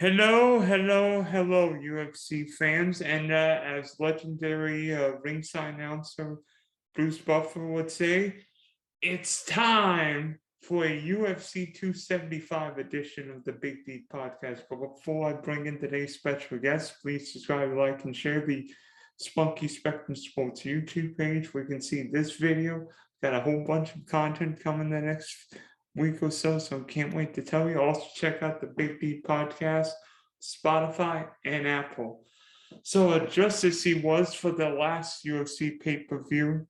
Hello, UFC fans, and as legendary ringside announcer Bruce Buffer would say, it's time for a UFC 275 edition of the Big D podcast. But before I bring in today's special guest, please subscribe, like, and share the Spunky Spectrum Sports YouTube page where you can see this video. Got a whole bunch of content coming the next week or so can't wait to tell you. Also, check out the Big D podcast, Spotify, and Apple. So, just as he was for the last UFC pay per view,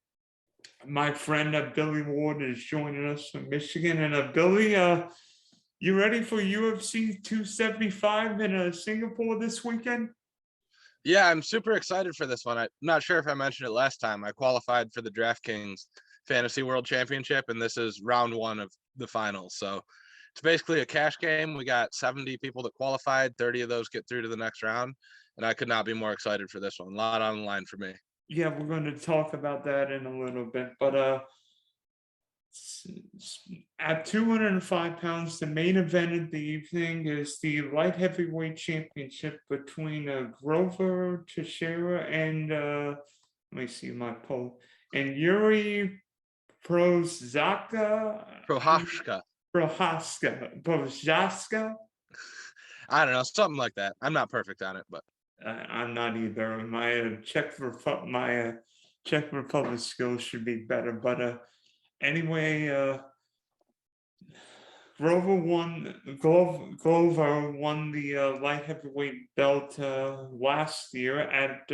my friend Billy Ward is joining us from Michigan. And Billy, you ready for UFC 275 in Singapore this weekend? Yeah, I'm super excited for this one. I'm not sure if I mentioned it last time. I qualified for the DraftKings Fantasy World Championship, and this is round one of the finals. So it's basically a cash game. We got 70 people that qualified, 30 of those get through to the next round, and I could not be more excited for this one. A lot on the line for me. Yeah, we're going to talk about that in a little bit, but at 205 pounds, the main event of the evening is the light heavyweight championship between Grover Teixeira and let me see my poll, and Jiri Procházka. Procházka. Procházka. I don't know, something like that. I'm not perfect on it, but I'm not either. My Czech Republic skills should be better, but anyway, Glover won the light heavyweight belt last year at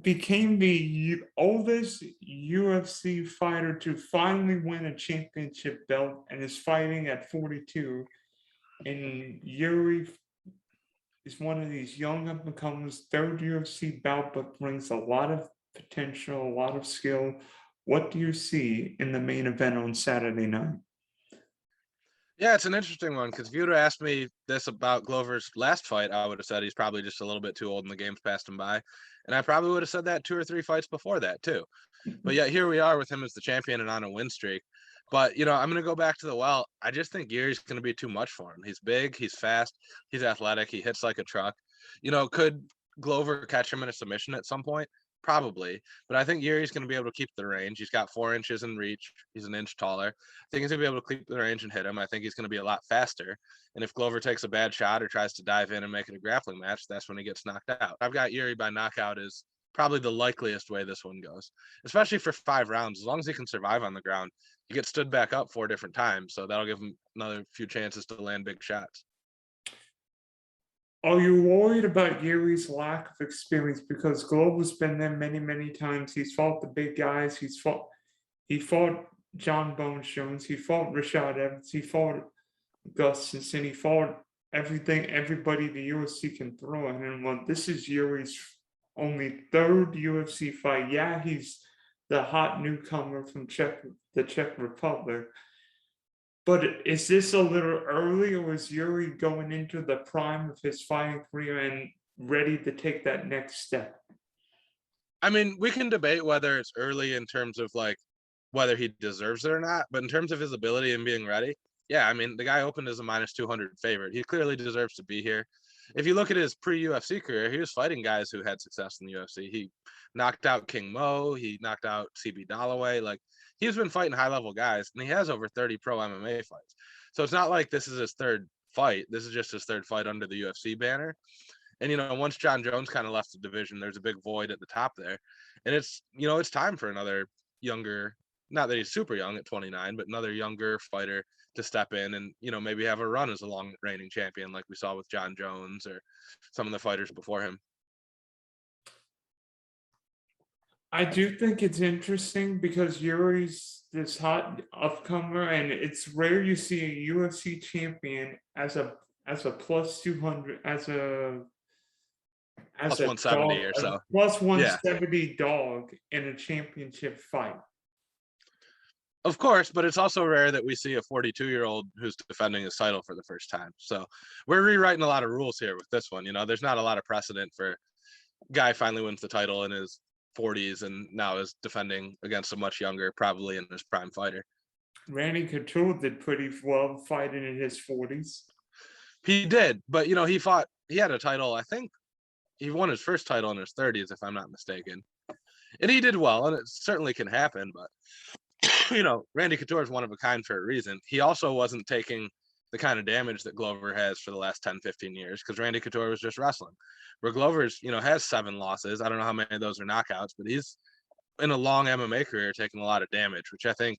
became the oldest UFC fighter to finally win a championship belt and is fighting at 42. And Jiri is one of these young up and comers, third UFC bout, but brings a lot of potential, a lot of skill. What do you see in the main event on Saturday night? yeah, it's an interesting one because if you would have asked me this about Glover's last fight, I would have said he's probably just a little bit too old and the game's passed him by. And I probably would have said that 2 or 3 fights before that too. But yet here we are with him as the champion and on a win streak. But, I'm going to go back to the well. I just think Yuri's going to be too much for him. He's big, he's fast, he's athletic, he hits like a truck. Could Glover catch him in a submission at some point? Probably. But I think Yuri's going to be able to keep the range. He's got 4 inches in reach. He's an inch taller. I think he's going to be able to keep the range and hit him. I think he's going to be a lot faster. And if Glover takes a bad shot or tries to dive in and make it a grappling match, that's when he gets knocked out. I've got Jiri by knockout as probably the likeliest way this one goes, especially for 5 rounds. As long as he can survive on the ground, he gets stood back up 4 different times. So that'll give him another few chances to land big shots. Are you worried about Yuri's lack of experience? Because Glover's been there many times. He's fought the big guys. He fought John Bones Jones. He fought Rashad Evans. He fought Gustafsson. He fought everybody the UFC can throw at him. Well, this is Yuri's only 3rd UFC fight. Yeah, he's the hot newcomer from the Czech Republic. But is this a little early, or is Jiri going into the prime of his fighting career and ready to take that next step? I mean, we can debate whether it's early in terms of like whether he deserves it or not, but in terms of his ability and being ready, yeah, I mean, the guy opened as a -200 favorite. He clearly deserves to be here. If you look at his pre-UFC career, he was fighting guys who had success in the UFC. He knocked out King Mo. He knocked out CB Dalloway. Like, he's been fighting high-level guys, and he has over 30 pro MMA fights. So it's not like this is his 3rd fight. This is just his 3rd fight under the UFC banner. And, once John Jones kind of left the division, there's a big void at the top there. And it's time for another younger, not that he's super young at 29, but another younger fighter to step in and, maybe have a run as a long reigning champion like we saw with John Jones or some of the fighters before him. I do think it's interesting because Yuri's this hot upcomer, and it's rare you see a UFC champion as a +200, as a +170 dog, or so. +170 dog in a championship fight. Of course, but it's also rare that we see a 42-year-old who's defending his title for the first time. So we're rewriting a lot of rules here with this one. There's not a lot of precedent for guy finally wins the title in his 40s and now is defending against a much younger, probably in his prime fighter. Randy Couture did pretty well fighting in his 40s. He did, but you know, he had a title. I think he won his first title in his 30s, if I'm not mistaken. And he did well, and it certainly can happen. But you know, Randy Couture is one of a kind for a reason. He also wasn't taking the kind of damage that Glover has for the last 10, 15 years, because Randy Couture was just wrestling. Where Glover's, you know, has 7 losses. I don't know how many of those are knockouts, but he's in a long MMA career taking a lot of damage, which I think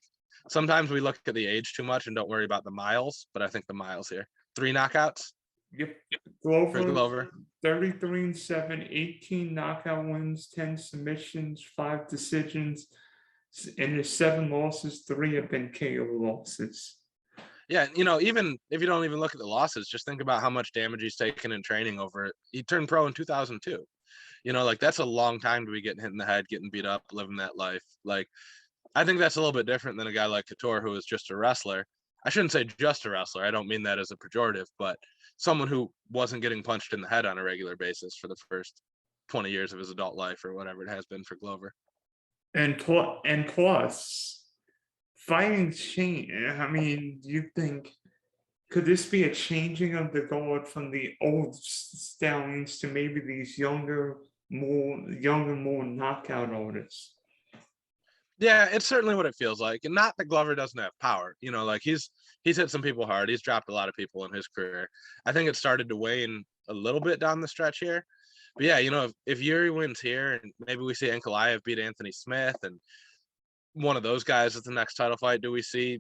sometimes we look at the age too much and don't worry about the miles, but I think the miles here. 3 knockouts Yep. for Glover. 33-7, 18 knockout wins, 10 submissions, 5 decisions. In his 7 losses, 3 have been KO losses. Yeah, you know, even if you don't even look at the losses, just think about how much damage he's taken in training over it. He turned pro in 2002. You know, like that's a long time to be getting hit in the head, getting beat up, living that life. Like, I think that's a little bit different than a guy like Couture, who is just a wrestler. I shouldn't say just a wrestler. I don't mean that as a pejorative, but someone who wasn't getting punched in the head on a regular basis for the first 20 years of his adult life or whatever it has been for Glover. And plus, fighting change. I mean, do you think could this be a changing of the guard from the old stallions to maybe these younger, more knockout artists? Yeah, it's certainly what it feels like. And not that Glover doesn't have power. You know, like he's hit some people hard. He's dropped a lot of people in his career. I think it started to wane a little bit down the stretch here. But yeah, you know, if Jiri wins here and maybe we see Ankalaev beat Anthony Smith and one of those guys at the next title fight, do we see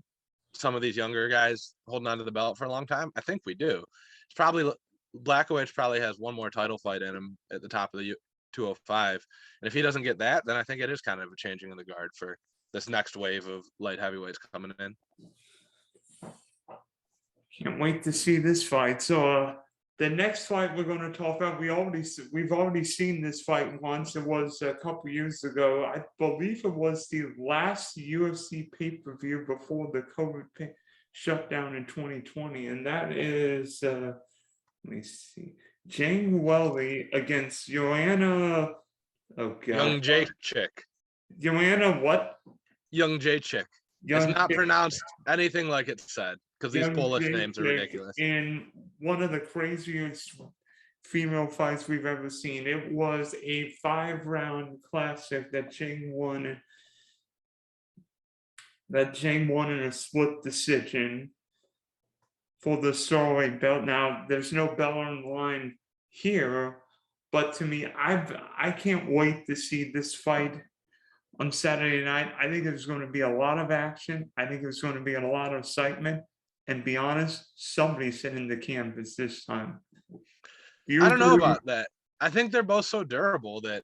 some of these younger guys holding on to the belt for a long time? I think we do. It's probably Błachowicz probably has one more title fight in him at the top of the 205. And if he doesn't get that, then I think it is kind of a changing of the guard for this next wave of light heavyweights coming in. Can't wait to see this fight. So the next fight we're going to talk about, we've already seen this fight once. It was a couple years ago. I believe it was the last UFC pay-per-view before the COVID shutdown in 2020, and that is let me see, Jang Welly against Joanna. Oh God, Young Jacek. Joanna what? Young Jacek. It's not pronounced anything like it's said, because these Polish names are ridiculous. In one of the craziest female fights we've ever seen. It was a 5-round classic that Jang won. In a split decision for the strawweight belt. Now, there's no belt on the line here, but to me, I can't wait to see this fight on Saturday night. I think there's going to be a lot of action. I think there's going to be a lot of excitement. And be honest, somebody's hitting the canvas this time. I don't know about that. I think they're both so durable that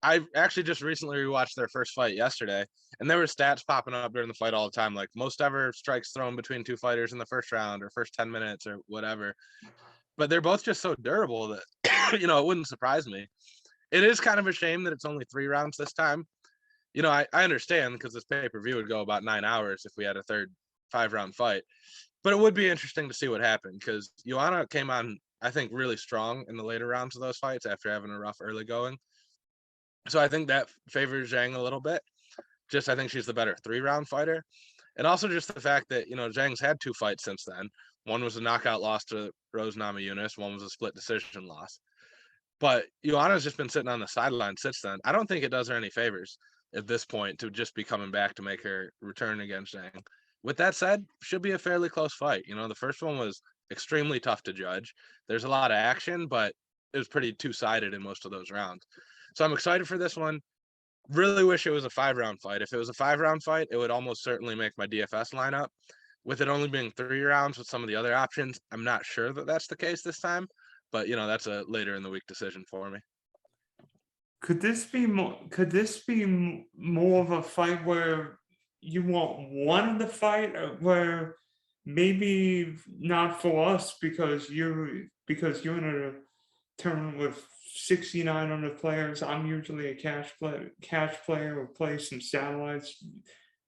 I actually just recently rewatched their first fight yesterday, and there were stats popping up during the fight all the time, like most ever strikes thrown between 2 fighters in the first round or first 10 minutes or whatever. But they're both just so durable that, you know, it wouldn't surprise me. It is kind of a shame that it's only 3 rounds this time. You know, I understand, because this pay-per-view would go about 9 hours if we had a third 5-round fight. But it would be interesting to see what happened, because Joanna came on, I think, really strong in the later rounds of those fights after having a rough early going. So I think that favors Zhang a little bit. I think she's the better 3-round fighter. And also just the fact that, you know, Zhang's had 2 fights since then. One was a knockout loss to Rose Namajunas. One was a split decision loss. But Joanna's just been sitting on the sideline since then. I don't think it does her any favors at this point to just be coming back to make her return against Zhang. With that said, should be a fairly close fight. You know, the first one was extremely tough to judge. There's a lot of action, but it was pretty 2-sided in most of those rounds. So I'm excited for this one. Really wish it was a 5-round fight. If it was a 5-round fight, it would almost certainly make my DFS lineup. With it only being 3 rounds with some of the other options, I'm not sure that that's the case this time. But, you know, that's a later in the week decision for me. Could this be more of a fight where you want one of the fight, where maybe not for us because you're in a tournament with 69 other players. I'm usually a cash player who plays some satellites.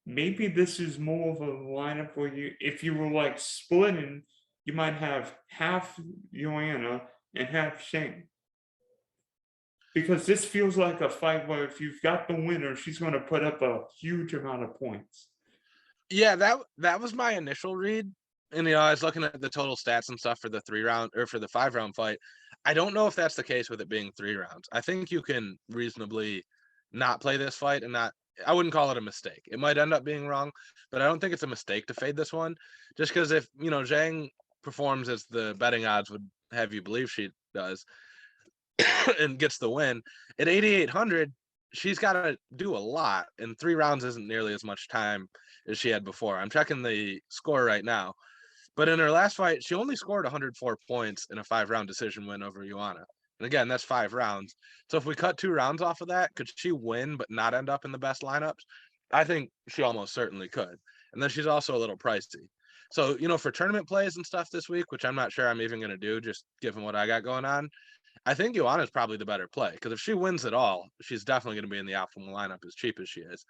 Maybe this is more of a lineup where if you were like splitting, you might have half Joanna and half Shane. Because this feels like a fight where if you've got the winner, she's going to put up a huge amount of points. Yeah, that was my initial read. And I was looking at the total stats and stuff for the 3-round or for the 5-round fight. I don't know if that's the case with it being 3 rounds. I think you can reasonably not play this fight and not. I wouldn't call it a mistake. It might end up being wrong, but I don't think it's a mistake to fade this one. Just because if Zhang performs as the betting odds would have you believe she does, and gets the win at 8,800, she's got to do a lot, and 3 rounds isn't nearly as much time as she had before. I'm checking the score right now, but in her last fight, she only scored 104 points in a 5-round decision win over Joanna. And again, that's 5 rounds. So if we cut 2 rounds off of that, could she win but not end up in the best lineups? I think she almost certainly could. And then she's also a little pricey. So, for tournament plays and stuff this week, which I'm not sure I'm even going to do, just given what I got going on, I think Joanna is probably the better play, because if she wins it all, she's definitely going to be in the optimal lineup as cheap as she is.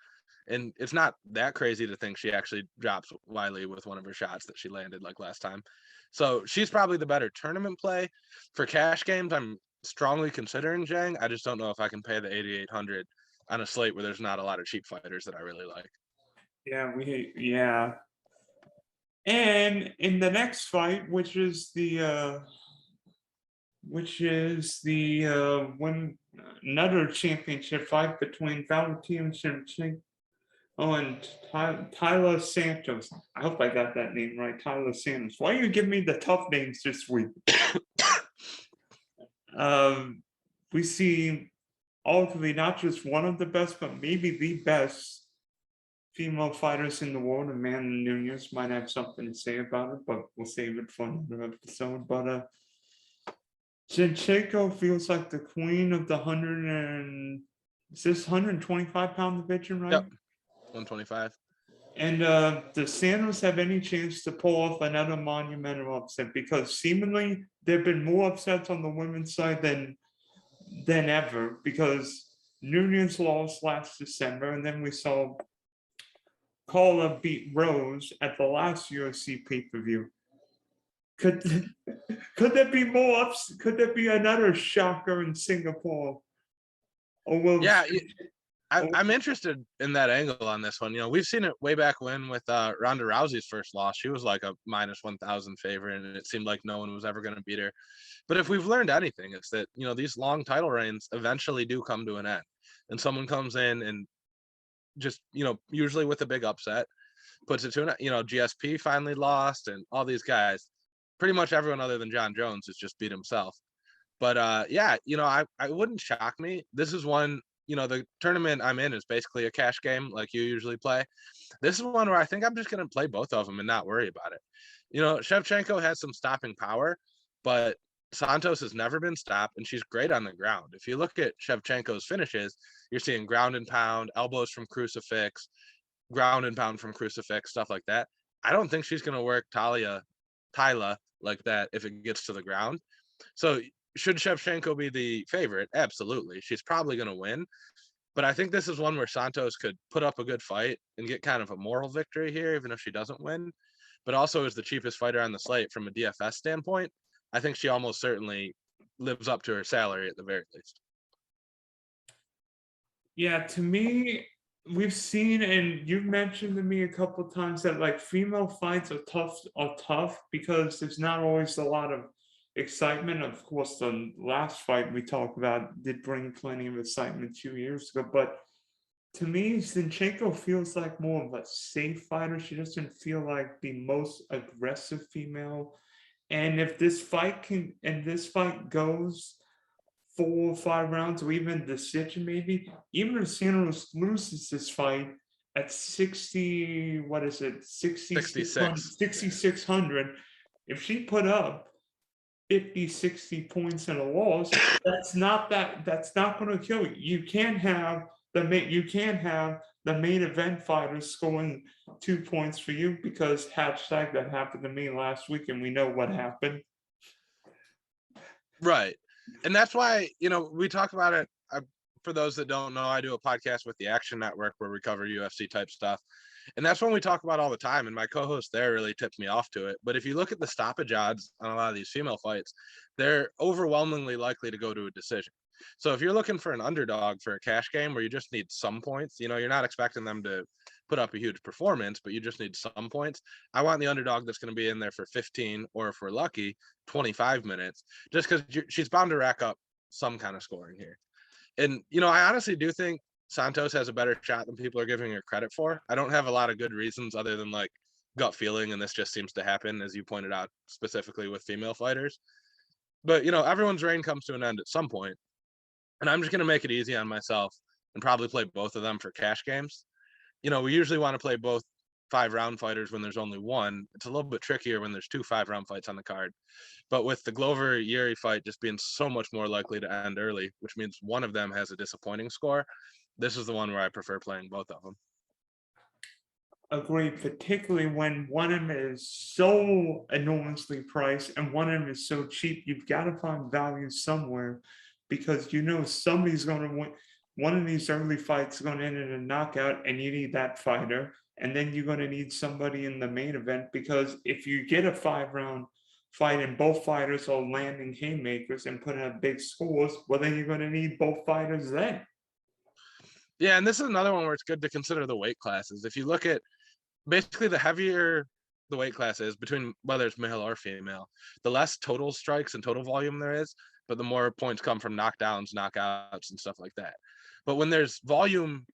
And it's not that crazy to think she actually drops Wiley with one of her shots that she landed like last time. So she's probably the better tournament play. For cash games, I'm strongly considering Zhang. I just don't know if I can pay the 8,800 on a slate where there's not a lot of cheap fighters that I really like. Yeah. And in the next fight, which is the another championship fight between Valentina Shevchenko and Tyler Santos. I hope I got that name right, Tyler Santos. Why are you giving me the tough names this week? We see ultimately not just one of the best, but maybe the best female fighters in the world. Amanda Nunes might have something to say about it, but we'll save it for another episode. But Shevchenko feels like the queen of the 125-pound division, right? Yep, 125. And does Santos have any chance to pull off another monumental upset? Because seemingly there have been more upsets on the women's side than ever. Because Nunes lost last December, and then we saw Carla beat Rose at the last UFC pay-per-view. Could there be more ups? Could there be another shocker in Singapore? Or will I'm interested in that angle on this one. We've seen it way back when with Ronda Rousey's first loss. She was like a minus 1,000 favorite, and it seemed like no one was ever going to beat her. But if we've learned anything, it's that these long title reigns eventually do come to an end, and someone comes in and just usually with a big upset puts it to an GSP finally lost, and all these guys, pretty much everyone other than John Jones has just beat himself. But I wouldn't shock me. This is one. The tournament I'm in is basically a cash game like you usually play. This is one where I think I'm just going to play both of them and not worry about it. Shevchenko has some stopping power, but Santos has never been stopped, and she's great on the ground. If you look at Shevchenko's finishes, you're seeing ground and pound, elbows from crucifix, ground and pound from crucifix, stuff like that. I don't think she's going to work Tyla like that if it gets to the ground. So should Shevchenko be the favorite? Absolutely. She's probably going to win. But I think this is one where Santos could put up a good fight and get kind of a moral victory here, even if she doesn't win. But also is the cheapest fighter on the slate from a DFS standpoint. I think she almost certainly lives up to her salary at the very least. Yeah, to me, we've seen, and you've mentioned to me a couple of times that like female fights are tough because there's not always a lot of excitement. Of course, the last fight we talked about did bring plenty of excitement 2 years ago, but to me, Zinchenko feels like more of a safe fighter. She doesn't feel like the most aggressive female. And if this fight goes 4 or 5 rounds, or even decision, maybe, even if Santos loses this fight at 6,600, if she put up 50, 60 points in a loss, that's not going to kill you. You can't have the main event fighter scoring 2 points for you because that happened to me last week, and we know what happened. Right. And that's why, we talk about it. For those that don't know, I do a podcast with the Action Network where we cover UFC type stuff. And that's when we talk about all the time. And my co-host there really tipped me off to it. But if you look at the stoppage odds on a lot of these female fights, they're overwhelmingly likely to go to a decision. So if you're looking for an underdog for a cash game where you just need some points, you're not expecting them to put up a huge performance, but you just need some points. I want the underdog that's going to be in there for 15, or if we're lucky, 25 minutes, just because she's bound to rack up some kind of scoring here. And, you know, I honestly do think Santos has a better shot than people are giving her credit for. I don't have a lot of good reasons other than like gut feeling, and this just seems to happen, as you pointed out, specifically with female fighters. But, you know, everyone's reign comes to an end at some point, and I'm just going to make it easy on myself and probably play both of them for cash games. You know, we usually want to play both 5-round fighters when there's only one. It's a little bit trickier when there's 2 5-round fights on the card. But with the Glover Jiri fight just being so much more likely to end early, which means one of them has a disappointing score, this is the one where I prefer playing both of them. Agreed, particularly when one of them is so enormously priced and one of them is so cheap. You've got to find value somewhere, because you know somebody's going to win. One of these early fights is going to end in a knockout, and you need that fighter. And then you're going to need somebody in the main event, because if you get a 5-round fight and both fighters are landing haymakers and putting up big scores, well, then you're going to need both fighters then. Yeah, and this is another one where it's good to consider the weight classes. If you look at basically the heavier the weight class is, between whether it's male or female, the less total strikes and total volume there is, but the more points come from knockdowns, knockouts, and stuff like that. But when there's volume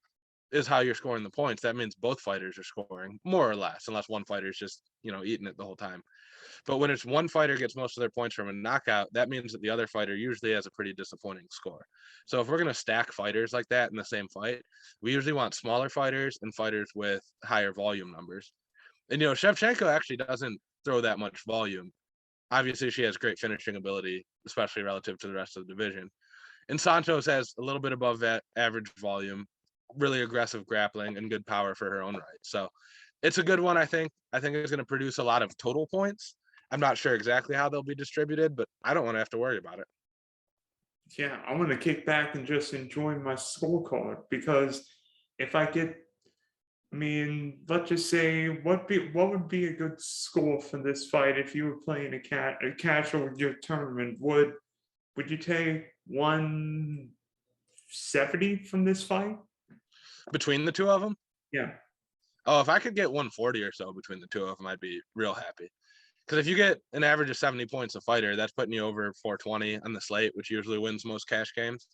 is how you're scoring the points, that means both fighters are scoring more or less, unless one fighter is just, you know, eating it the whole time. But when it's one fighter gets most of their points from a knockout, that means that the other fighter usually has a pretty disappointing score. So if we're going to stack fighters like that in the same fight, we usually want smaller fighters and fighters with higher volume numbers. And, you know, Shevchenko actually doesn't throw that much volume. Obviously, she has great finishing ability, especially relative to the rest of the division. And Santos has a little bit above that average volume, really aggressive grappling, and good power for her own right. So it's a good one, I think. I think it's going to produce a lot of total points. I'm not sure exactly how they'll be distributed, but I don't want to have to worry about it. Yeah, I'm going to kick back and just enjoy my scorecard, because if I get, I mean, let's just say, what would be a good score for this fight if you were playing a casual your tournament? Would you take 170 from this fight? Between the two of them? Yeah. Oh, if I could get 140 or so between the two of them, I'd be real happy. Because if you get an average of 70 points a fighter, that's putting you over 420 on the slate, which usually wins most cash games.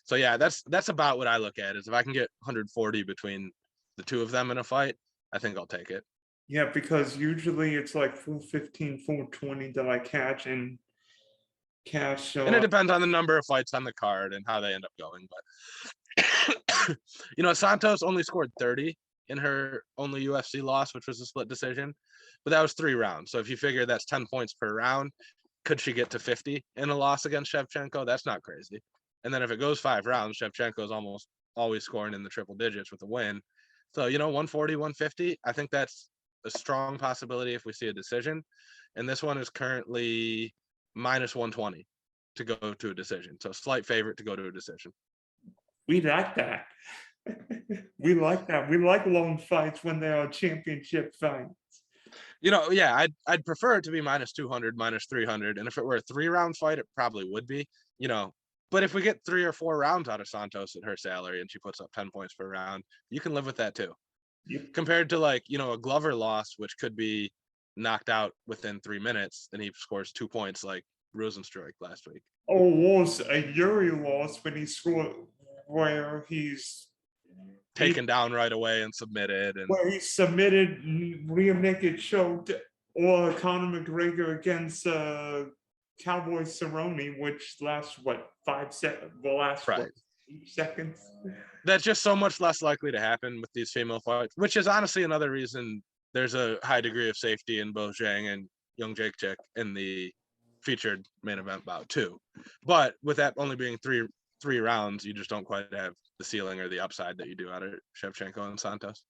So yeah, that's about what I look at, is if I can get 140 between the two of them in a fight, I think I'll take it. Yeah, because usually it's like 415, 420 that I catch and cash. So and it depends on the number of fights on the card and how they end up going. But you know, Santos only scored 30 in her only UFC loss, which was a split decision, but that was 3 rounds. So if you figure that's 10 points per round, could she get to 50 in a loss against Shevchenko? That's not crazy. And then if it goes 5 rounds, Shevchenko is almost always scoring in the triple digits with a win. So, you know, 140, 150, I think that's a strong possibility if we see a decision. And this one is currently minus 120 to go to a decision. So slight favorite to go to a decision. we like that. We like that. We like long fights when they are championship fights. You know, yeah, I'd prefer it to be minus 200, minus 300. And if it were a 3-round fight, it probably would be, you know. But if we get 3 or 4 rounds out of Santos at her salary and she puts up 10 points per round, you can live with that too. Yep. Compared to, like, you know, a Glover loss, which could be knocked out within 3 minutes, and he scores 2 points like Rosenstruik last week. Oh, was a Jiri loss when he scored, where he's taken down right away and submitted, and where he submitted, rear naked choked, or Conor McGregor against Cowboy Cerrone, which lasts what, 5 seconds? Well, last right. What, 8 seconds. That's just so much less likely to happen with these female fights, which is honestly another reason there's a high degree of safety in both Zhang and Young Jake in the featured main event bout too. But with that only being three rounds, you just don't quite have the ceiling or the upside that you do out of Shevchenko and Santos.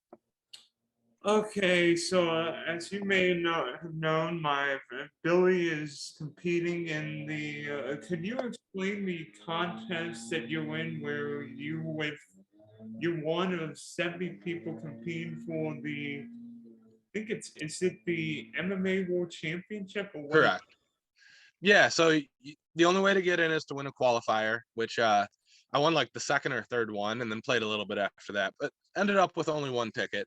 Okay, so as you may not have known, my Billy is competing in the. Could you explain the contest that you're in, where you one of 70 people competing for the? I think is it the MMA World Championship or what? Correct. Yeah, so the only way to get in is to win a qualifier, which I won like the second or third one and then played a little bit after that, but ended up with only one ticket.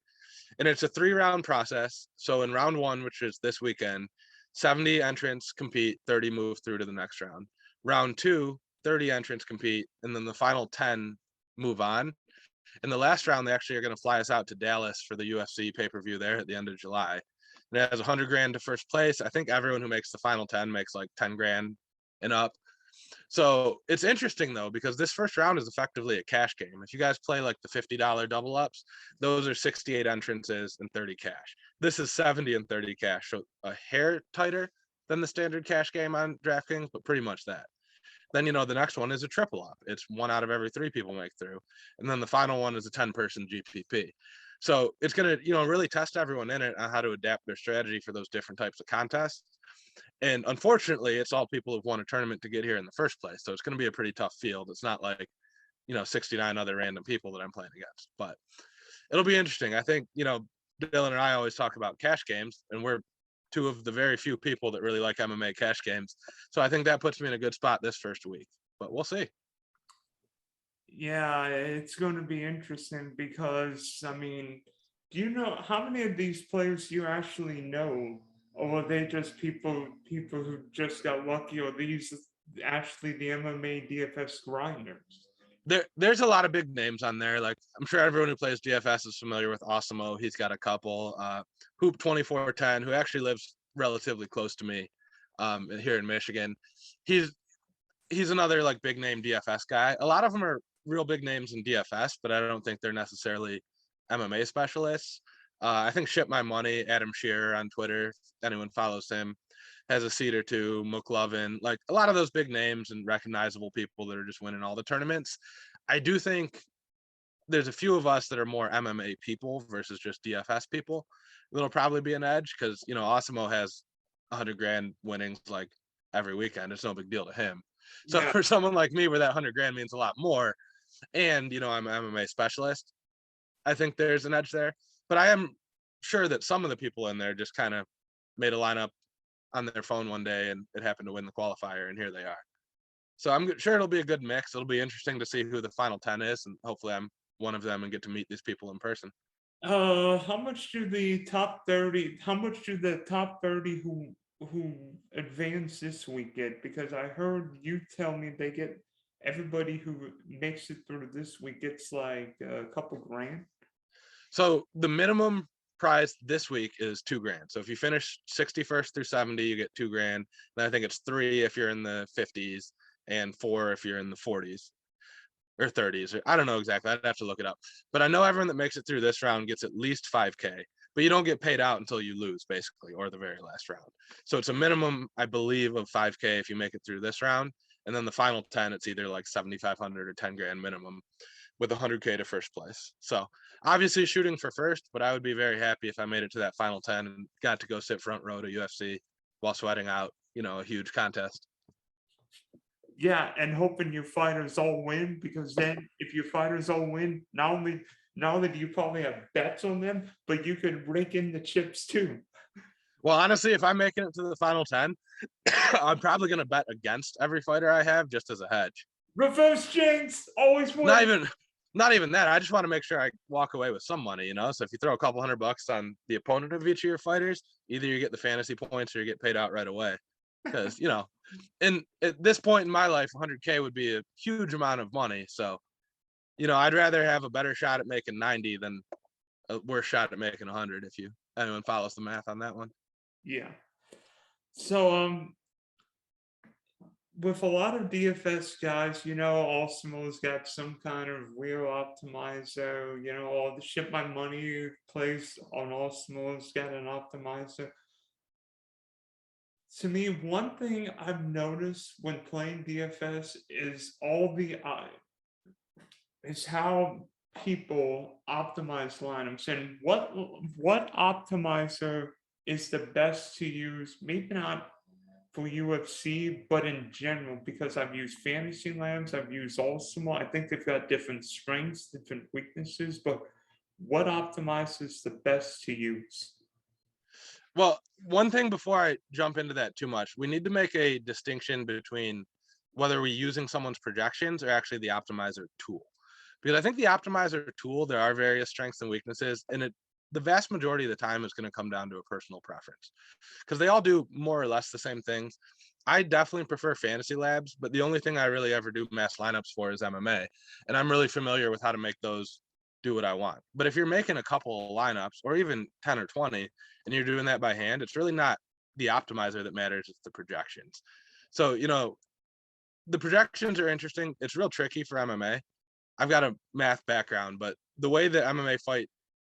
And it's a 3-round process. So in round 1, which is this weekend, 70 entrants compete, 30 move through to the next round. Round 2, 30 entrants compete, and then the final 10 move on. In the last round, they actually are going to fly us out to Dallas for the UFC pay-per-view there at the end of July. And it has 100 grand to first place. I think everyone who makes the final 10 makes like 10 grand and up. So it's interesting though, because this first round is effectively a cash game. If you guys play like the $50 double ups, those are 68 entrances and 30 cash. This is 70 and 30 cash. So a hair tighter than the standard cash game on DraftKings, but pretty much that. Then, you know, the next one is a triple up. It's 1 out of every 3 people make through. And then the final one is a 10-person GPP. So it's going to, you know, really test everyone in it on how to adapt their strategy for those different types of contests. And unfortunately, it's all people who've won a tournament to get here in the first place. So it's going to be a pretty tough field. It's not like, you know, 69 other random people that I'm playing against. But it'll be interesting. I think, you know, Dylan and I always talk about cash games, and we're 2 of the very few people that really like MMA cash games. So I think that puts me in a good spot this first week. But we'll see. Yeah, it's going to be interesting because, I mean, do you know how many of these players you actually know, or are they just people who just got lucky, or these actually the MMA DFS grinders? There's a lot of big names on there. Like, I'm sure everyone who plays DFS is familiar with Osimo. He's got a couple. Hoop 2410, who actually lives relatively close to me here in Michigan. He's another like big name DFS guy. A lot of them are real big names in DFS, but I don't think they're necessarily MMA specialists. I think Ship My Money, Adam Shearer on Twitter, if anyone follows him, has a seat or two. McLovin, like a lot of those big names and recognizable people that are just winning all the tournaments. I do think there's a few of us that are more MMA people versus just DFS people. That'll probably be an edge because, you know, Osimo has 100 grand winnings like every weekend. It's no big deal to him. So Yeah. for someone like me where that 100 grand means a lot more, and, you know, I'm an MMA specialist, I think there's an edge there. But I am sure that some of the people in there just kind of made a lineup on their phone one day and it happened to win the qualifier, and here they are. So I'm sure it'll be a good mix. It'll be interesting to see who the final 10 is, and hopefully I'm one of them and get to meet these people in person. How much do the top 30? How much do the top 30 who advance this week get? Because I heard you tell me they get, everybody who makes it through this week gets like a couple grand. So the minimum prize this week is 2 grand. So if you finish 61st through 70, you get 2 grand. Then I think it's 3 if you're in the 50s and 4 if you're in the 40s or 30s. Or I don't know exactly. I'd have to look it up. But I know everyone that makes it through this round gets at least 5K. But you don't get paid out until you lose, basically, or the very last round. So it's a minimum, I believe, of 5K if you make it through this round. And then the final 10, it's either like 7,500 or 10 grand minimum with 100K to first place. So obviously shooting for first, but I would be very happy if I made it to that final 10 and got to go sit front row to UFC while sweating out, you know, a huge contest. Yeah, and hoping your fighters all win, because then if your fighters all win, not only do you probably have bets on them, but you could rake in the chips too. Well, honestly, if I'm making it to the final 10, I'm probably going to bet against every fighter I have just as a hedge. Reverse jinx, always win. Not even that. I just want to make sure I walk away with some money, you know? So if you throw a couple $100 on the opponent of each of your fighters, either you get the fantasy points or you get paid out right away. Because, you know, at this point in my life, 100K would be a huge amount of money. So, you know, I'd rather have a better shot at making 90 than a worse shot at making 100 if anyone follows the math on that one. Yeah. So with a lot of DFS guys, you know, Osimo's got some kind of wheel optimizer, you know, all the Ship My Money plays on Osimo's got an optimizer. To me, one thing I've noticed when playing DFS is is how people optimize lineups, and what optimizer is the best to use, maybe not for UFC, but in general, because I've used fantasy lands, I've used Ultima. I think they've got different strengths, different weaknesses, but what optimizer is the best to use? Well, one thing before I jump into that too much, we need to make a distinction between whether we're using someone's projections or actually the optimizer tool. Because I think the optimizer tool, there are various strengths and weaknesses, and the vast majority of the time is going to come down to a personal preference because they all do more or less the same things. I definitely prefer fantasy labs, but the only thing I really ever do mass lineups for is MMA, and I'm really familiar with how to make those do what I want. But if you're making a couple of lineups or even 10 or 20 and you're doing that by hand, it's really not the optimizer that matters, it's the projections. So, the projections are interesting. It's real tricky for MMA. I've got a math background, but the way that MMA fight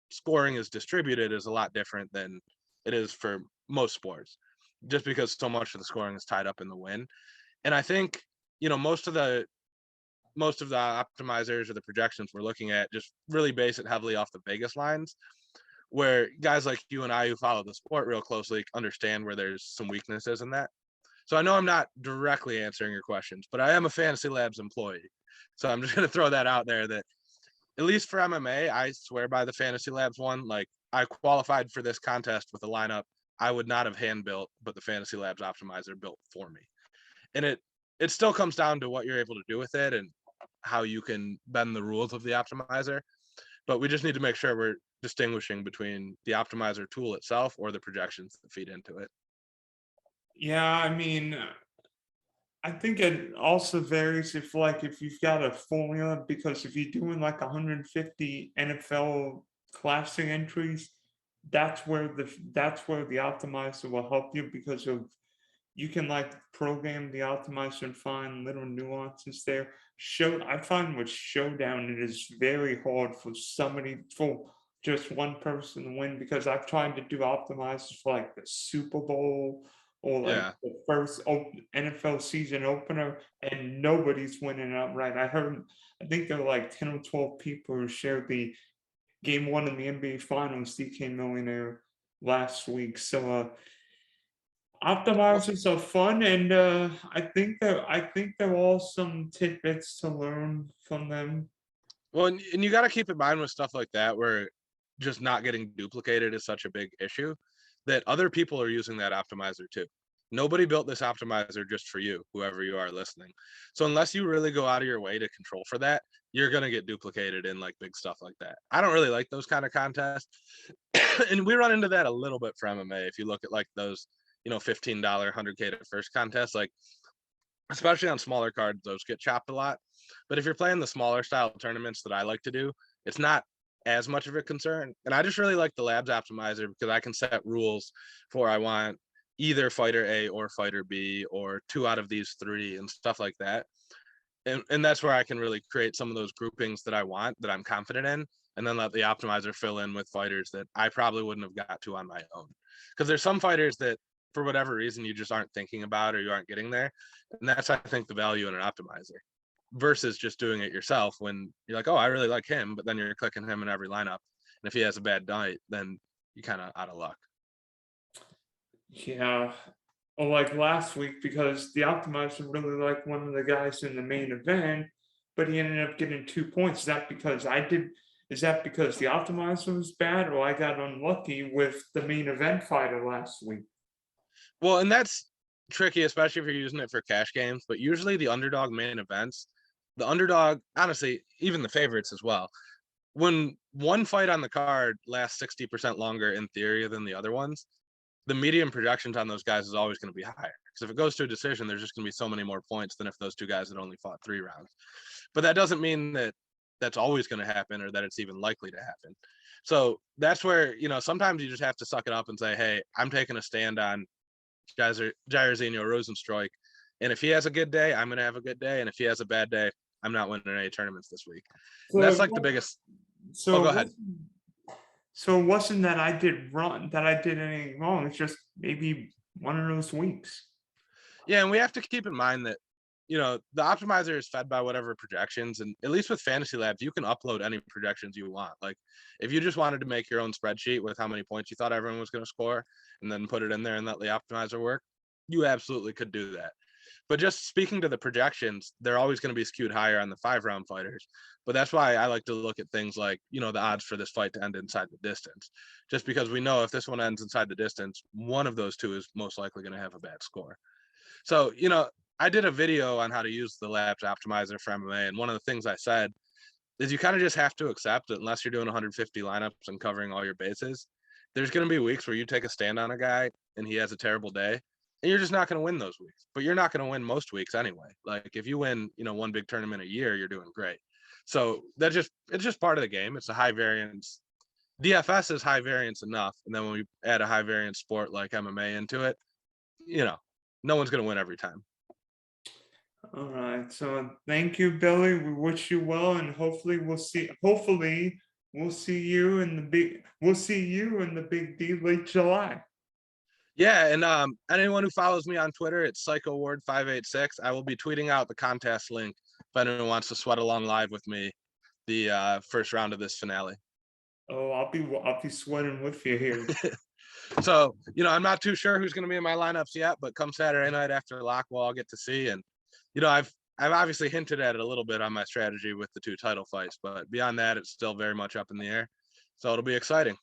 scoring is distributed is a lot different than it is for most sports, just because so much of the scoring is tied up in the win. And I think, most of the optimizers or the projections we're looking at just really base it heavily off the Vegas lines, where guys like you and I who follow the sport real closely understand where there's some weaknesses in that. So I know I'm not directly answering your questions, but I am a Fantasy Labs employee. So I'm just going to throw that out there that at least for MMA, I swear by the Fantasy Labs one. Like, I qualified for this contest with a lineup I would not have hand built, but the Fantasy Labs optimizer built for me. And it still comes down to what you're able to do with it and how you can bend the rules of the optimizer. But we just need to make sure we're distinguishing between the optimizer tool itself or the projections that feed into it. Yeah, I mean, I think it also varies if you've got a formula, because if you're doing like 150 NFL classic entries, that's where the optimizer will help you, because of you can like program the optimizer and find little nuances there. I find with Showdown it is very hard for just one person to win, because I've tried to do optimizers for like the Super Bowl or like Yeah. the first NFL season opener, and nobody's winning outright. I think there were like 10 or 12 people who shared the game one in the NBA Finals, DK Millionaire, last week. So optimizers are fun, and I think there are all some tidbits to learn from them. Well, and you got to keep in mind with stuff like that, where just not getting duplicated is such a big issue, that other people are using that optimizer too. Nobody built this optimizer just for you, whoever you are listening. So unless you really go out of your way to control for that, you're going to get duplicated in like big stuff like that. I don't really like those kind of contests. And we run into that a little bit for MMA. If you look at like those, $15, $100K to first contests, like especially on smaller cards, those get chopped a lot. But if you're playing the smaller style tournaments that I like to do, it's not as much of a concern. And I just really like the Labs optimizer because I can set rules for I want either fighter A or fighter B or 2 out of these 3 and stuff like that. And that's where I can really create some of those groupings that I want, that I'm confident in, and then let the optimizer fill in with fighters that I probably wouldn't have got to on my own. Because there's some fighters that for whatever reason you just aren't thinking about or you aren't getting there. And that's, I think, the value in an optimizer versus just doing it yourself when you're like, oh, I really like him, but then you're clicking him in every lineup. And if he has a bad night, then you kind of out of luck. Yeah. Or like last week, because the optimizer really liked one of the guys in the main event, but he ended up getting 2 points. Is that because the optimizer was bad, or I got unlucky with the main event fighter last week? Well, and that's tricky, especially if you're using it for cash games. But usually the underdog main events, the underdog, honestly, even the favorites as well. When one fight on the card lasts 60% longer in theory than the other ones, the median projections on those guys is always going to be higher. Because if it goes to a decision, there's just going to be so many more points than if those 2 guys had only fought 3 rounds. But that doesn't mean that that's always going to happen or that it's even likely to happen. So that's where, sometimes you just have to suck it up and say, hey, I'm taking a stand on Jairzinho Rosenstruik. And if he has a good day, I'm going to have a good day. And if he has a bad day, I'm not winning any tournaments this week. So that's like the biggest. So go ahead. So it wasn't that I did anything wrong. It's just maybe one of those weeks. Yeah, and we have to keep in mind that, the optimizer is fed by whatever projections. And at least with Fantasy Labs, you can upload any projections you want. Like if you just wanted to make your own spreadsheet with how many points you thought everyone was going to score and then put it in there and let the optimizer work, you absolutely could do that. But just speaking to the projections, they're always going to be skewed higher on the 5-round fighters. But that's why I like to look at things like, the odds for this fight to end inside the distance. Just because we know if this one ends inside the distance, one of those 2 is most likely going to have a bad score. So, I did a video on how to use the Labs optimizer for MMA, and one of the things I said is you kind of just have to accept that unless you're doing 150 lineups and covering all your bases, there's going to be weeks where you take a stand on a guy and he has a terrible day, and you're just not going to win those weeks. But you're not going to win most weeks anyway. Like if you win, one big tournament a year, you're doing great. So it's just part of the game. It's a high variance. DFS is high variance enough, and then when we add a high variance sport like MMA into it, no one's going to win every time. All right. So thank you, Billy. We wish you well, and hopefully we'll see you in the big D late July. Yeah, and anyone who follows me on Twitter, it's PsychoWard586. I will be tweeting out the contest link if anyone wants to sweat along live with me the first round of this finale. Oh, I'll be sweating with you here. So, I'm not too sure who's going to be in my lineups yet, but come Saturday night after lock, we'll all get to see. And, I've obviously hinted at it a little bit on my strategy with the 2 title fights, but beyond that, it's still very much up in the air. So it'll be exciting.